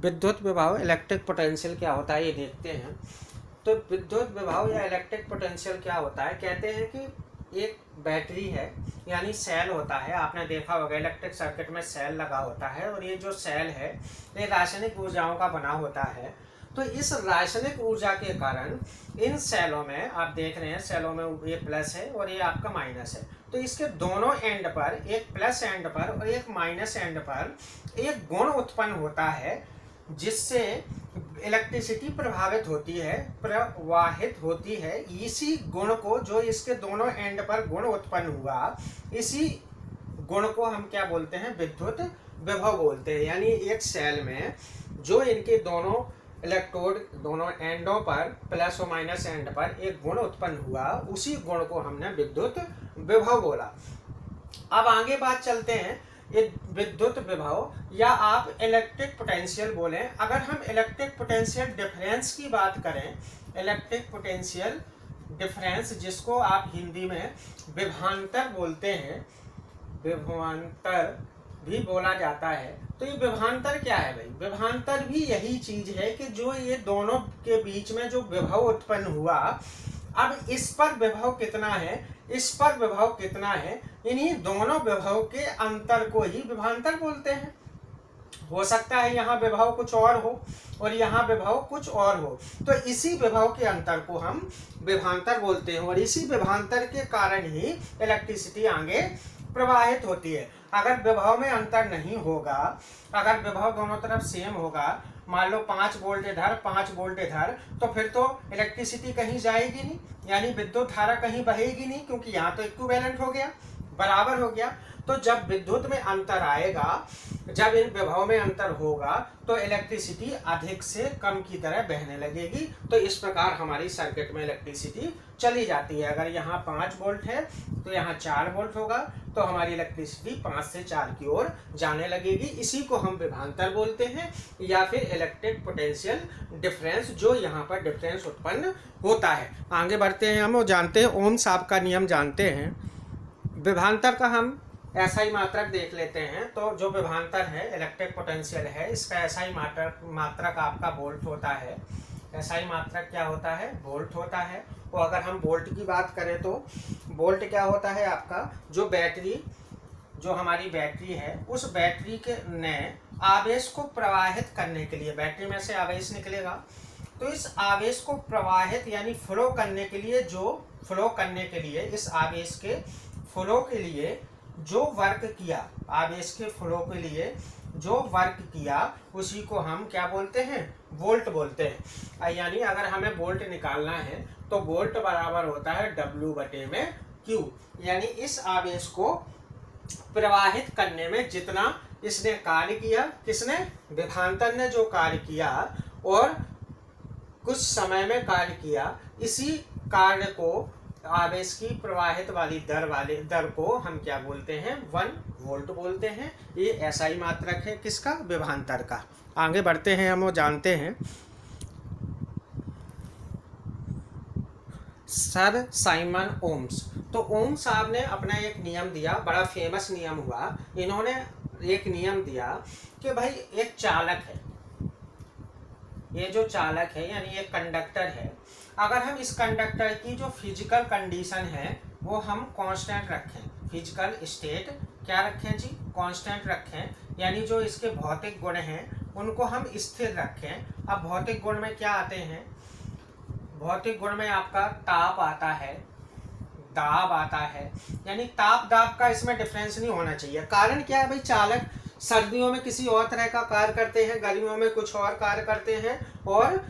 विद्युत विभव electric potential क्या होता है ये देखते हैं। तो विद्युत विभव या इलेक्ट्रिक पोटेंशियल क्या होता है, कहते हैं कि एक बैटरी है यानी सेल होता है, आपने देखा होगा इलेक्ट्रिक सर्किट में सेल लगा होता है, और ये जो सेल है ये रासायनिक ऊर्जाओं का बना होता है। तो इस रासायनिक ऊर्जा के कारण इन सेलों में आप देख रहे हैं, सेलों में ये प्लस है और ये आपका माइनस है, तो इसके दोनों एंड पर, एक प्लस एंड पर और एक माइनस एंड पर एक गुण उत्पन्न होता है जिससे इलेक्ट्रिसिटी प्रभावित होती है, प्रवाहित होती है। इसी गुण को, जो इसके दोनों एंड पर गुण उत्पन्न हुआ, इसी गुण को हम क्या बोलते हैं, विद्युत विभव बोलते हैं। यानी एक सेल में जो इनके दोनों इलेक्ट्रोड, दोनों एंडों पर, प्लस और माइनस एंड पर एक गुण उत्पन्न हुआ, उसी गुण को हमने विद्युत विभव बोला। अब आगे बात चलते हैं, ये विद्युत विभव या आप इलेक्ट्रिक पोटेंशियल बोलें। अगर हम इलेक्ट्रिक पोटेंशियल डिफरेंस की बात करें, इलेक्ट्रिक पोटेंशियल डिफरेंस जिसको आप हिंदी में विभवांतर बोलते हैं, विभवांतर भी बोला जाता है, तो ये विभवांतर क्या है भाई? विभवांतर भी यही चीज है कि जो ये दोनों के बीच में जो विभव उत्पन्न हुआ, अब इस पर विभव कितना है, इस पर विभव कितना है, इन्हीं दोनों विभव के अंतर को ही विभवांतर बोलते हैं। हो सकता है यहाँ विभव कुछ और हो और यहाँ विभव कुछ और हो, तो इसी विभव के अंतर को हम विभवांतर बोलते हैं, और इसी विभवांतर के कारण ही इलेक्ट्रिसिटी आगे प्रवाहित होती है। अगर विभव में अंतर नहीं होगा, अगर विभव दोनों तरफ सेम होगा, मान लो 5 वोल्ट इधर 5 वोल्ट इधर, तो फिर तो इलेक्ट्रिसिटी कहीं जाएगी नहीं, यानी विद्युत धारा कहीं बहेगी नहीं, क्योंकि यहाँ तो इक्विवेलेंट हो गया, बराबर हो गया। तो जब विद्युत में अंतर आएगा, जब इन विभव में अंतर होगा, तो इलेक्ट्रिसिटी अधिक से कम की तरह बहने लगेगी। तो इस प्रकार हमारी सर्किट में इलेक्ट्रिसिटी चली जाती है। अगर यहाँ 5 वोल्ट है तो यहाँ 4 वोल्ट होगा, तो हमारी इलेक्ट्रिसिटी 5 से 4 की ओर जाने लगेगी। इसी को हम विभवांतर बोलते हैं, या फिर इलेक्ट्रिक पोटेंशियल डिफरेंस, जो यहाँ पर डिफरेंस उत्पन्न होता है। आगे बढ़ते हैं हम और जानते हैं, ओम्स साहब का नियम जानते हैं। विभवांतर का हम ऐसा ही मात्रक देख लेते हैं। तो जो विभवांतर है, इलेक्ट्रिक पोटेंशियल है, इसका ऐसा ही मात्रक आपका वोल्ट होता है। ऐसा ही मात्रक क्या होता है, वोल्ट होता है। और अगर हम वोल्ट की बात करें तो वोल्ट क्या होता है आपका, जो बैटरी, जो हमारी बैटरी है, उस बैटरी के ने आवेश को प्रवाहित करने के लिए, बैटरी में से आवेश निकलेगा, तो इस आवेश को प्रवाहित यानी फ्लो करने के लिए, जो फ्लो करने के लिए, इस आवेश के फ्लो के लिए जो वर्क किया, आवेश के फ्लो के लिए जो वर्क किया, उसी को हम क्या बोलते हैं, वोल्ट बोलते हैं। यानी अगर हमें वोल्ट निकालना है तो वोल्ट बराबर होता है W/Q, यानी इस आवेश को प्रवाहित करने में जितना इसने कार्य किया, किसने, विभवांतर ने जो कार्य किया और कुछ समय में कार्य किया, इसी कार्य को, आवेश की प्रवाहित वाली दर को हम क्या बोलते हैं, 1 वोल्ट बोलते हैं। ये ऐसा ही मात्रक है किसका, विभवांतर का। आगे बढ़ते हैं हम और जानते हैं सर साइमन ओम्स। तो ओम्स साहब ने अपना एक नियम दिया, बड़ा फेमस नियम हुआ। इन्होंने एक नियम दिया कि भाई एक चालक है, ये जो चालक है यानी एक कंडक्टर है, अगर हम इस कंडक्टर की जो फिजिकल कंडीशन है वो हम कांस्टेंट रखें, फिजिकल स्टेट क्या रखें जी, कांस्टेंट रखें, यानी जो इसके भौतिक गुण हैं उनको हम स्थिर रखें। अब भौतिक गुण में क्या आते हैं, भौतिक गुण में आपका ताप आता है, दाब आता है, यानी ताप दाब का इसमें डिफरेंस नहीं होना चाहिए। कारण क्या है भाई, चालक सर्दियों में किसी और तरह का कार्य करते हैं, गर्मियों में कुछ और कार्य करते हैं, और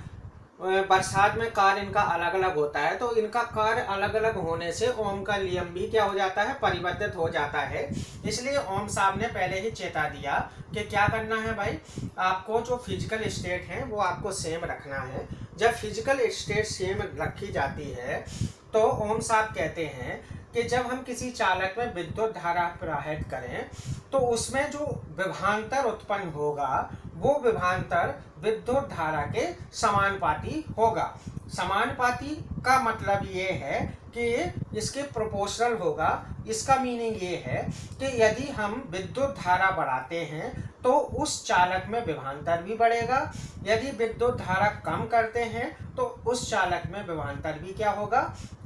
बरसात में कार्य इनका अलग अलग होता है। तो इनका कार्य अलग अलग होने से ओम का नियम भी क्या हो जाता है, परिवर्तित हो जाता है। इसलिए ओम साहब ने पहले ही चेता दिया कि क्या करना है भाई, आपको जो फिजिकल स्टेट है वो आपको सेम रखना है। जब फिजिकल स्टेट सेम रखी जाती है तो ओम साहब कहते हैं कि जब हम किसी चालक में विद्युत धारा प्रवाहित करें तो उसमें जो विभवांतर उत्पन्न होगा, वो विभवांतर विद्युत धारा के समानुपाती होगा। समानुपाती का मतलब ये है कि इसके प्रोपोर्शनल होगा। इसका मीनिंग ये है कि यदि हम विद्युत धारा बढ़ाते हैं तो उस चालक में विभवांतर भी बढ़ेगा। यदि विद्युत धारा कम करते हैं तो उस चालक में विभवांतर भी क्या होगा,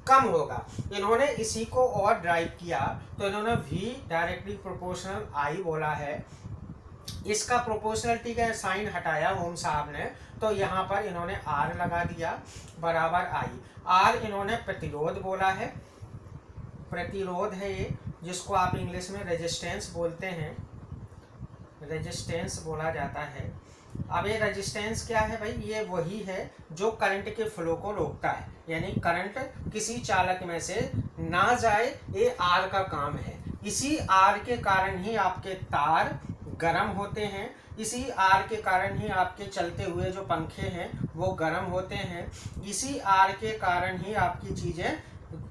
कम होगा। इन्होंने इसी को और ड्राइव किया तो इन्होंने V डायरेक्टली प्रोपोर्शनल I बोला है। इसका प्रोपोर्शनलिटी का साइन हटाया ओम साहब ने, तो यहाँ पर इन्होंने R लगा दिया बराबर I। R इन्होंने प्रतिरोध बोला है, प्रतिरोध है ये, जिसको आप इंग्लिश में रेजिस्टेंस बोलते हैं, रेजिस्टेंस बोला जाता है। अब ये रेजिस्टेंस क्या है भाई, ये वही है जो करंट के फ्लो को रोकता है, यानी करंट किसी चालक में से ना जाए, ये आर का काम है। इसी आर के कारण ही आपके तार गर्म होते हैं, इसी आर के कारण ही आपके चलते हुए जो पंखे हैं वो गर्म होते हैं, इसी आर के कारण ही आपकी चीज़ें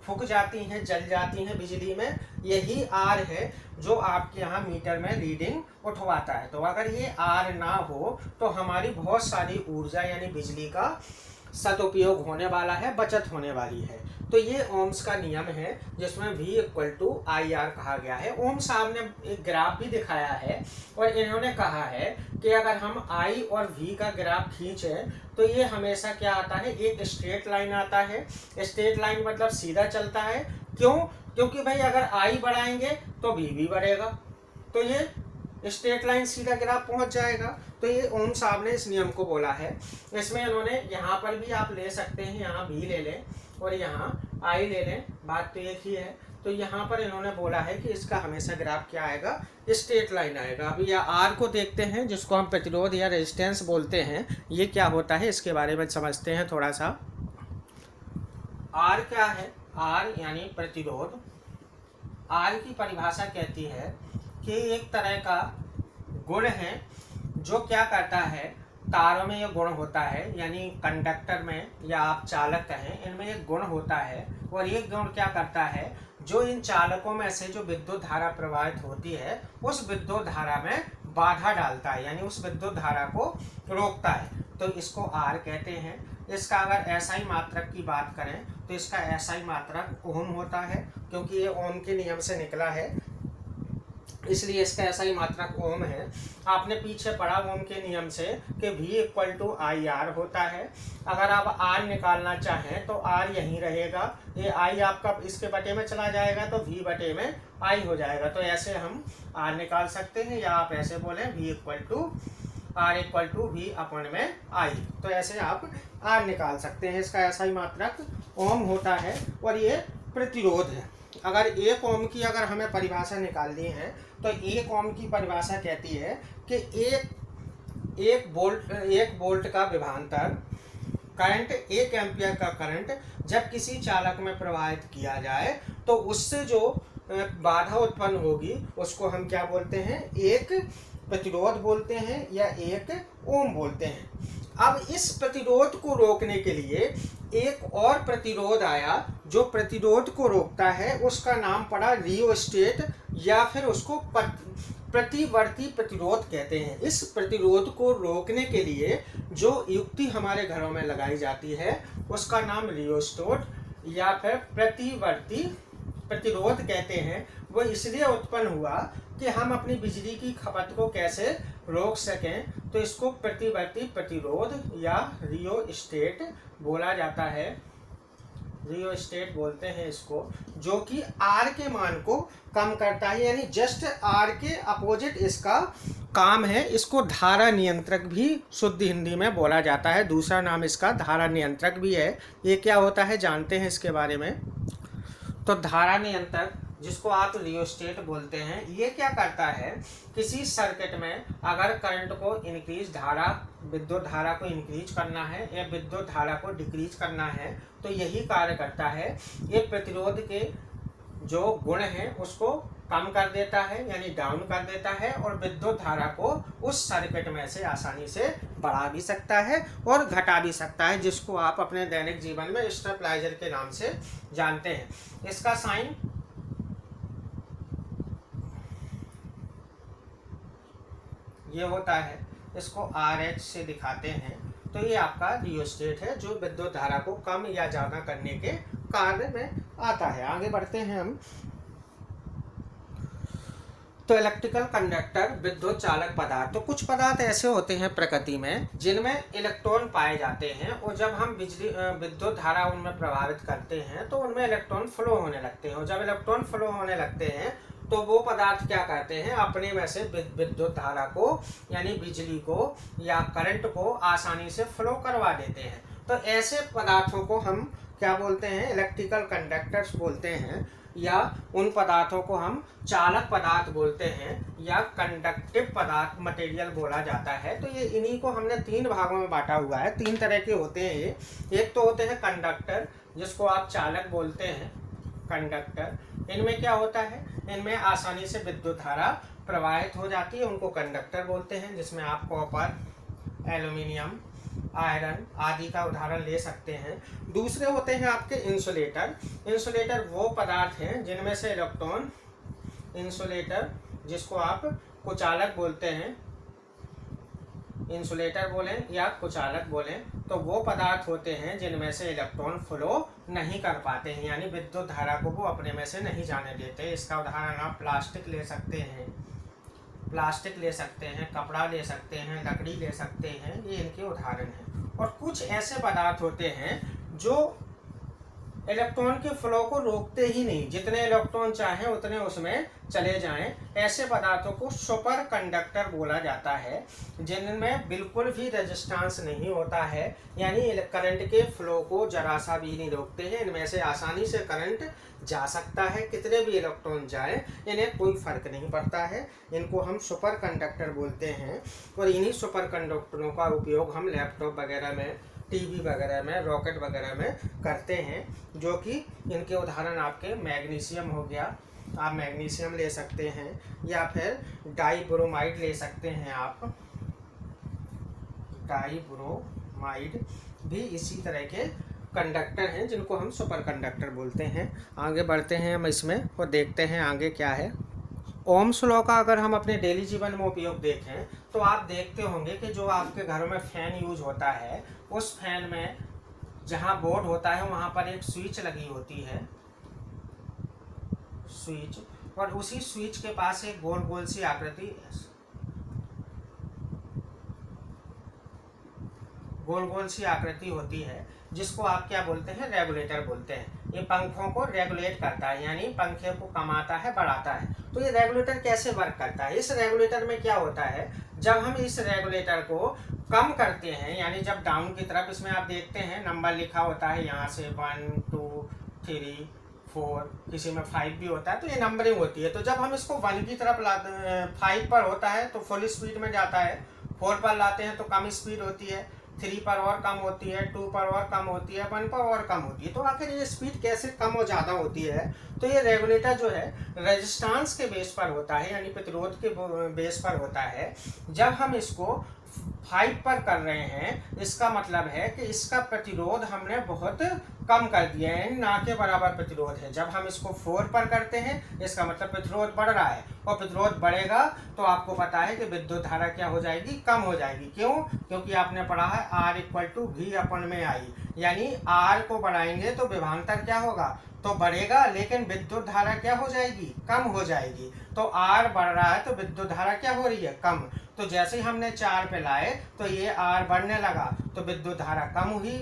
फूक जाती हैं, जल जाती हैं बिजली में। यही आर है जो आपके यहाँ मीटर में रीडिंग उठवाता है। तो अगर ये आर ना हो तो हमारी बहुत सारी ऊर्जा यानी बिजली का सदुपयोग होने वाला है, बचत होने वाली है। तो ये ओम्स का नियम है जिसमें V = IR कहा गया है। ओम साहब ने एक ग्राफ भी दिखाया है और इन्होंने कहा है कि अगर हम I और V का ग्राफ खींचें तो ये हमेशा क्या आता है, एक स्ट्रेट लाइन आता है। स्ट्रेट लाइन मतलब सीधा चलता है। क्यों? क्योंकि भाई अगर I बढ़ाएंगे तो V भी बढ़ेगा, तो ये स्ट्रेट लाइन सीधा ग्राफ पहुंच जाएगा। तो ये ओम साहब ने इस नियम को बोला है। इसमें इन्होंने यहाँ पर भी आप ले सकते हैं, यहाँ V ले लें और यहाँ I ले लें, बात तो एक ही है। तो यहाँ पर इन्होंने बोला है कि इसका हमेशा ग्राफ क्या आएगा, स्ट्रेट लाइन आएगा। अभी या R को देखते हैं, जिसको हम प्रतिरोध या रेजिस्टेंस बोलते हैं, ये क्या होता है इसके बारे में समझते हैं थोड़ा सा। R क्या है? R यानी प्रतिरोध। R की परिभाषा कहती है कि एक तरह का गुण है जो क्या करता है, तारों में ये गुण होता है, यानी कंडक्टर में या आप चालक कहें, इनमें एक गुण होता है। और ये गुण क्या करता है, जो इन चालकों में से जो विद्युत धारा प्रवाहित होती है उस विद्युत धारा में बाधा डालता है, यानी उस विद्युत धारा को रोकता है। तो इसको R कहते हैं। इसका अगर SI मात्रक की बात करें तो इसका SI मात्रक ओम होता है, क्योंकि ये ओम के नियम से निकला है, इसलिए इसका SI मात्रक ओम है। आपने पीछे पढ़ा ओम के नियम से कि V = IR होता है। अगर आप R निकालना चाहें तो R यहीं रहेगा, ये I आपका इसके बटे में चला जाएगा तो V बटे में I हो जाएगा। तो ऐसे हम R निकाल सकते हैं, या आप ऐसे बोलें R = V/I। तो ऐसे आप R निकाल सकते हैं। इसका SI मात्रक ओम होता है और ये प्रतिरोध है। अगर 1 ओम की अगर हमें परिभाषा निकालनी है तो 1 ओम की परिभाषा कहती है कि एक वोल्ट का विभवांतर करंट, 1 एम्पियर का करंट जब किसी चालक में प्रवाहित किया जाए तो उससे जो बाधा उत्पन्न होगी उसको हम क्या बोलते हैं, एक प्रतिरोध बोलते हैं या एक ओम बोलते हैं। अब इस प्रतिरोध को रोकने के लिए एक और प्रतिरोध आया जो प्रतिरोध को रोकता है, उसका नाम पड़ा रियोस्टेट, या फिर उसको प्रतिवर्ती प्रतिरोध कहते हैं। इस प्रतिरोध को रोकने के लिए जो युक्ति हमारे घरों में लगाई जाती है उसका नाम रियोस्टेट या फिर प्रतिवर्ती प्रतिरोध कहते हैं। वो इसलिए उत्पन्न हुआ कि हम अपनी बिजली की खपत को कैसे रोक सकें, तो इसको प्रतिवर्ती प्रतिरोध या रियोस्टेट बोला जाता है। रियोस्टेट बोलते हैं इसको, जो कि R के मान को कम करता है, यानी जस्ट R के अपोजिट इसका काम है। इसको धारा नियंत्रक भी शुद्ध हिंदी में बोला जाता है, दूसरा नाम इसका धारा नियंत्रक भी है। ये क्या होता है जानते हैं इसके बारे में? तो धारा नियंत्रक, जिसको आप रियोस्टेट बोलते हैं, ये क्या करता है, किसी सर्किट में अगर करंट को इंक्रीज विद्युत धारा को इंक्रीज करना है या विद्युत धारा को डिक्रीज करना है तो यही कार्य करता है। ये प्रतिरोध के जो गुण हैं उसको कम कर देता है, यानी डाउन कर देता है, और विद्युत धारा को उस सर्किट में से आसानी से बढ़ा भी सकता है और घटा भी सकता है, जिसको आप अपने दैनिक जीवन में स्टेबलाइजर के नाम से जानते हैं। इसका साइन ये होता है, इसको RH से दिखाते हैं। तो ये आपका रियोस्टेट है जो विद्युत धारा को कम या ज़्यादा करने के कार्य में आता है। आगे बढ़ते हैं हम। तो इलेक्ट्रिकल कंडक्टर विद्युत चालक पदार्थ, तो कुछ पदार्थ ऐसे होते हैं प्रकृति में जिनमें इलेक्ट्रॉन पाए जाते हैं, और जब हम विद्युत धारा उनमें प्रभावित करते हैं तो उनमें इलेक्ट्रॉन फ्लो होने लगते हैं, और जब इलेक्ट्रॉन फ्लो होने लगते हैं तो वो पदार्थ क्या करते हैं, अपने में से विद्युत धारा को यानी बिजली को या करंट को आसानी से फ्लो करवा देते हैं। तो ऐसे पदार्थों को हम क्या बोलते हैं, इलेक्ट्रिकल कंडक्टर्स बोलते हैं, या उन पदार्थों को हम चालक पदार्थ बोलते हैं या कंडक्टिव पदार्थ मटेरियल बोला जाता है। तो ये इन्हीं को हमने 3 भागों में बांटा हुआ है। 3 तरह के होते हैं ये। एक तो होते हैं कंडक्टर, जिसको आप चालक बोलते हैं, कंडक्टर। इनमें क्या होता है, इनमें आसानी से विद्युत धारा प्रवाहित हो जाती है, उनको कंडक्टर बोलते हैं, जिसमें आप कॉपर, एल्यूमिनियम, आयरन आदि का उदाहरण ले सकते हैं। दूसरे होते हैं आपके इंसुलेटर। इंसुलेटर वो पदार्थ हैं जिनमें से इलेक्ट्रॉन, इंसुलेटर जिसको आप कुचालक बोलते हैं, इंसुलेटर बोलें या कुचालक बोलें, तो वो पदार्थ होते हैं जिनमें से इलेक्ट्रॉन फ्लो नहीं कर पाते हैं, यानी विद्युत धारा को वो अपने में से नहीं जाने देते। इसका उदाहरण आप प्लास्टिक ले सकते हैं, कपड़ा ले सकते हैं, लकड़ी ले सकते हैं, ये इनके उदाहरण हैं। और कुछ ऐसे पदार्थ होते हैं जो इलेक्ट्रॉन के फ्लो को रोकते ही नहीं, जितने इलेक्ट्रॉन चाहें उतने उसमें चले जाएं। ऐसे पदार्थों को सुपर कंडक्टर बोला जाता है, जिनमें बिल्कुल भी रेजिस्टेंस नहीं होता है, यानी करंट के फ्लो को जरा सा भी नहीं रोकते हैं। इनमें से आसानी से करंट जा सकता है, कितने भी इलेक्ट्रॉन जाएं इन्हें कोई फर्क नहीं पड़ता है। इनको हम सुपर कंडक्टर बोलते हैं, और इन्हीं सुपर कंडक्टरों का उपयोग हम लैपटॉप वगैरह में, टीवी वगैरह में, रॉकेट वगैरह में करते हैं, जो कि इनके उदाहरण आपके मैग्नीशियम हो गया, आप मैग्नीशियम ले सकते हैं, या फिर डाइब्रोमाइड ले सकते हैं आप, डाइब्रोमाइड भी इसी तरह के कंडक्टर हैं जिनको हम सुपर कंडक्टर बोलते हैं। आगे बढ़ते हैं हम इसमें और देखते हैं आगे क्या है। ओम्स लॉ का अगर हम अपने डेली जीवन में उपयोग देखें तो आप देखते होंगे कि जो आपके घरों में फैन यूज होता है, उस फैन में जहां बोर्ड होता है वहां पर एक स्विच लगी होती है, स्विच, और उसी स्विच के पास एक गोल गोल सी आकृति, गोल गोल सी आकृति होती है, जिसको आप क्या बोलते हैं, रेगुलेटर बोलते हैं। ये पंखों को रेगुलेट करता है, यानी पंखे को कमाता है, बढ़ाता है। तो ये रेगुलेटर कैसे वर्क करता है, इस रेगुलेटर में क्या होता है, जब हम इस रेगुलेटर को कम करते हैं, यानी जब डाउन की तरफ, इसमें आप देखते हैं नंबर लिखा होता है, यहाँ से 1 2 3 4, किसी में 5 भी होता है, तो ये नंबरिंग होती है। तो जब हम इसको 1 की तरफ लाते, 5 पर होता है तो फुल स्पीड में जाता है, 4 पर लाते हैं तो कम स्पीड होती है, 3 पर और कम होती है, 2 पर और कम होती है, 1 पर और कम होती है। तो आखिर ये स्पीड कैसे कम और ज़्यादा होती है, तो ये रेगुलेटर जो है रेजिस्टेंस के बेस पर होता है, यानी प्रतिरोध के बेस पर होता है। जब हम इसको 5 पर कर रहे हैं, इसका मतलब है कि इसका प्रतिरोध हमने बहुत कम कर दिया है, ना के बराबर प्रतिरोध है। जब हम इसको 4 पर करते हैं, इसका मतलब प्रतिरोध बढ़ रहा है, और प्रतिरोध बढ़ेगा तो आपको पता है कि विद्युत धारा क्या हो जाएगी, कम हो जाएगी। क्यों? क्योंकि आपने पढ़ा है R = V/I, यानी R को बढ़ाएंगे तो विभवांतर क्या होगा, तो बढ़ेगा, लेकिन विद्युत धारा क्या हो जाएगी, कम हो जाएगी। तो R बढ़ रहा है तो विद्युत धारा क्या हो रही है, कम। तो जैसे ही हमने 4 पे लाए तो ये R बढ़ने लगा तो विद्युत धारा कम हुई,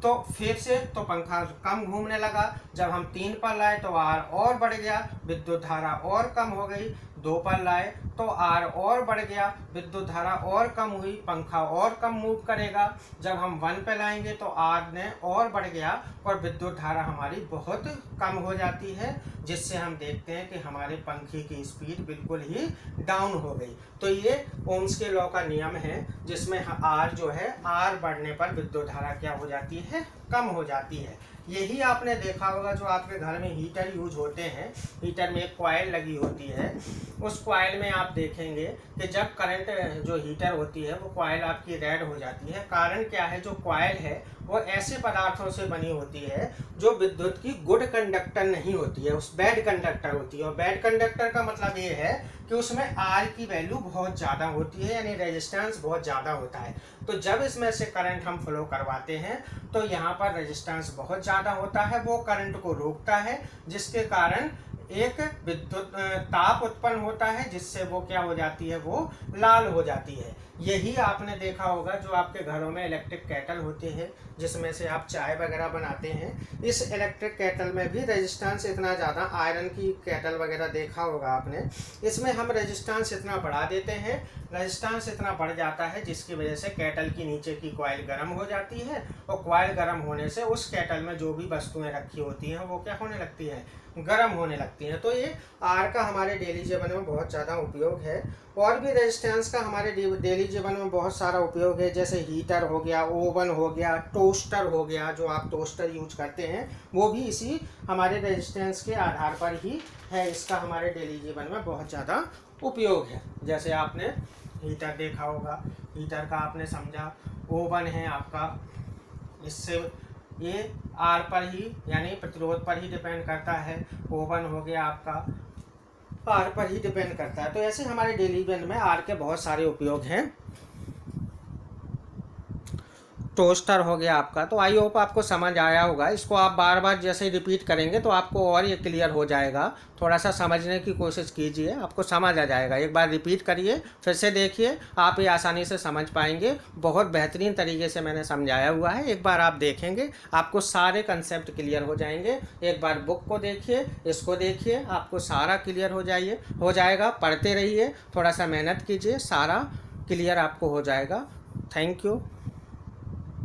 तो फिर से तो पंखा कम घूमने लगा। जब हम 3 पर लाए तो R और बढ़ गया, विद्युत धारा और कम हो गई। 2 पर लाए तो R और बढ़ गया, विद्युत धारा और कम हुई, पंखा और कम मूव करेगा। जब हम 1 पे लाएंगे तो R ने और बढ़ गया और विद्युत धारा हमारी बहुत कम हो जाती है, जिससे हम देखते हैं कि हमारे पंखे की स्पीड बिल्कुल ही डाउन हो गई। तो ये ओम्स के लॉ का नियम है, जिसमें R जो है, R बढ़ने पर विद्युत धारा क्या हो जाती है, कम हो जाती है। यही आपने देखा होगा, जो आपके घर में हीटर यूज होते हैं, हीटर में एक कॉइल लगी होती है, उस कॉइल में आप देखेंगे कि जब करंट जो हीटर होती है वो कॉइल आपकी रेड हो जाती है। कारण क्या है, जो कॉइल है वो ऐसे पदार्थों से बनी होती है जो विद्युत की गुड कंडक्टर नहीं होती है, उस बैड कंडक्टर होती है। और बैड कंडक्टर का मतलब ये है कि उसमें R की वैल्यू बहुत ज़्यादा होती है, यानी रेजिस्टेंस बहुत ज़्यादा होता है। तो जब इसमें से करंट हम फ्लो करवाते हैं तो यहाँ पर रेजिस्टेंस बहुत ज़्यादा होता है, वो करंट को रोकता है, जिसके कारण एक विद्युत ताप उत्पन्न होता है, जिससे वो क्या हो जाती है, वो लाल हो जाती है। यही आपने देखा होगा जो आपके घरों में इलेक्ट्रिक केटल होती है, जिसमें से आप चाय वगैरह बनाते हैं। इस इलेक्ट्रिक केटल में भी रेजिस्टेंस इतना ज़्यादा, आयरन की केटल वगैरह देखा होगा आपने, इसमें हम रेजिस्टेंस इतना बढ़ा देते हैं, रेजिस्टेंस इतना बढ़ जाता है जिसकी वजह से केटल की नीचे की कॉइल गर्म हो जाती है, और कॉइल गर्म होने से उस केटल में जो भी वस्तुएं रखी होती हैं वो क्या होने लगती हैं, गर्म होने लगती हैं। तो ये आर का हमारे डेली जीवन में बहुत ज़्यादा उपयोग है। और भी रेजिस्टेंस का हमारे डेली जीवन में बहुत सारा उपयोग है, जैसे हीटर हो गया, ओवन हो गया, टोस्टर हो गया, जो आप टोस्टर यूज करते हैं वो भी इसी हमारे रेजिस्टेंस के आधार पर ही है। इसका हमारे डेली जीवन में बहुत ज़्यादा उपयोग है। जैसे आपने हीटर देखा होगा, हीटर का आपने समझा, ओवन है आपका, इससे ये आर पर ही यानी प्रतिरोध पर ही डिपेंड करता है। ओवन हो गया आपका, आर पर ही डिपेंड करता है। तो ऐसे हमारे डेली जीवन में आर के बहुत सारे उपयोग हैं। टोस्टर हो गया आपका, तो आई होप आपको समझ आया होगा। इसको आप बार बार जैसे रिपीट करेंगे तो आपको और ये क्लियर हो जाएगा। थोड़ा सा समझने की कोशिश कीजिए, आपको समझ आ जाएगा। एक बार रिपीट करिए, फिर से देखिए, आप ये आसानी से समझ पाएंगे। बहुत बेहतरीन तरीके से मैंने समझाया हुआ है। एक बार आप देखेंगे आपको सारे कंसेप्ट क्लियर हो जाएंगे। एक बार बुक को देखिए, इसको देखिए, आपको सारा क्लियर हो जाएगा। पढ़ते रहिए, थोड़ा सा मेहनत कीजिए, सारा क्लियर आपको हो जाएगा। Thank you.